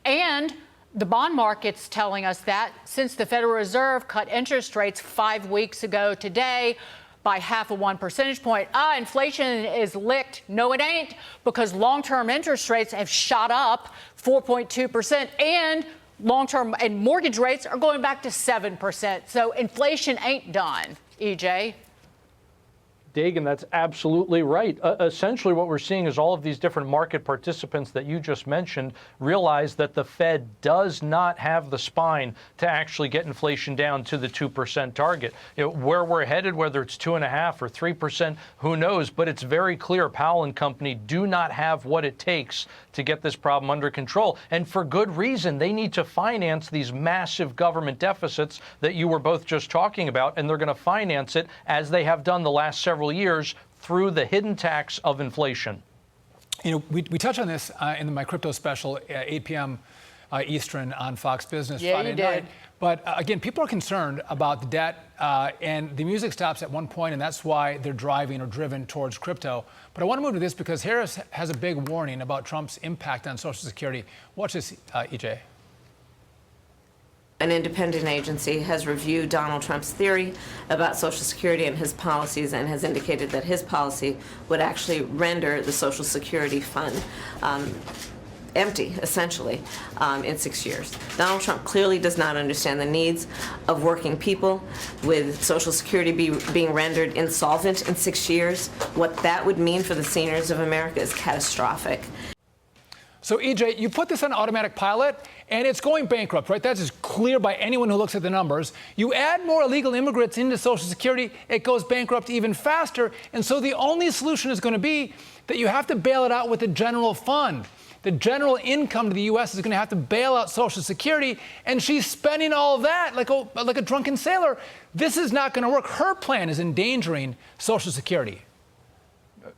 And the bond market's telling us that since the Federal Reserve cut interest rates 5 weeks ago today by 0.5 percentage point, inflation is licked. No, it ain't, because long-term interest rates have shot up 4.2%, and long-term and mortgage rates are going back to 7%. So inflation ain't done, EJ. Dagan, that's absolutely right. Essentially, what we're seeing is all of these different market participants that you just mentioned realize that the Fed does not have the spine to actually get inflation down to the 2% target. Where we're headed, whether it's 2.5% or 3%, who knows? But it's very clear Powell and company do not have what it takes to get this problem under control. And for good reason. They need to finance these massive government deficits that you were both just talking about, and they're going to finance it, as they have done the last several years, through the hidden tax of inflation. You know, we touched on this in my crypto special, 8 p.m. Eastern on Fox Business Friday night. But again, people are concerned about the debt, and the music stops at one point, and that's why they're driving or driven towards crypto. But I want to move to this because Harris has a big warning about Trump's impact on Social Security. Watch this, EJ. An independent agency has reviewed Donald Trump's theory about Social Security and his policies, and has indicated that his policy would actually render the Social Security fund empty, essentially, in 6 years. Donald Trump clearly does not understand the needs of working people, with Social Security being rendered insolvent in 6 years. What that would mean for the seniors of America is catastrophic. So, EJ, you put this on automatic pilot, and it's going bankrupt, right? That's just clear by anyone who looks at the numbers. You add more illegal immigrants into Social Security, it goes bankrupt even faster. And so the only solution is going to be that you have to bail it out with the general fund. The general income to the U.S. is going to have to bail out Social Security, and she's spending all of that like a drunken sailor. This is not going to work. Her plan is endangering Social Security.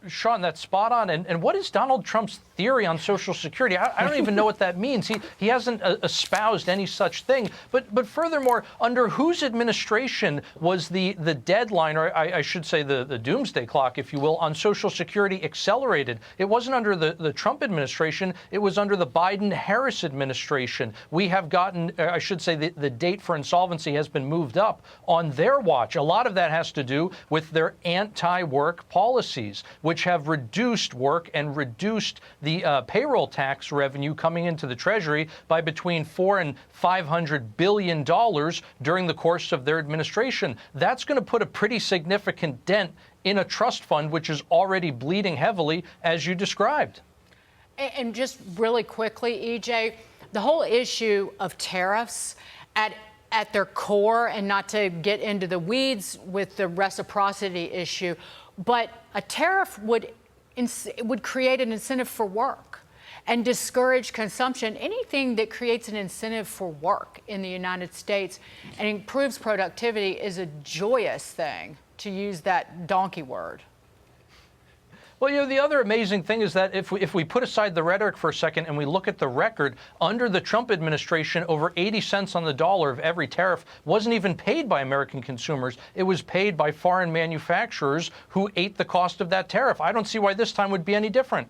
Sean, that's spot on. And what is Donald Trump's theory on Social Security? I don't even know what that means. He hasn't espoused any such thing. But furthermore, under whose administration was the deadline, or I should say the doomsday clock, if you will, on Social Security accelerated? It wasn't under the Trump administration. It was under the Biden-Harris administration. We have gotten, I should say, the date for insolvency has been moved up on their watch. A lot of that has to do with their anti-work policies, which have reduced work and reduced the payroll tax revenue coming into the Treasury by between $400 and $500 billion during the course of their administration. That's going to put a pretty significant dent in a trust fund, which is already bleeding heavily, as you described. And just really quickly, EJ, the whole issue of tariffs at their core, and not to get into the weeds with the reciprocity issue, but a tariff would create an incentive for work and discourage consumption. Anything that creates an incentive for work in the United States and improves productivity is a joyous thing, to use that donkey word. Well, you know, the other amazing thing is that if we put aside the rhetoric for a second and we look at the record, under the Trump administration, over 80 cents on the dollar of every tariff wasn't even paid by American consumers. It was paid by foreign manufacturers who ate the cost of that tariff. I don't see why this time would be any different.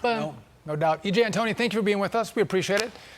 No doubt. EJ, Antoni, thank you for being with us. We appreciate it.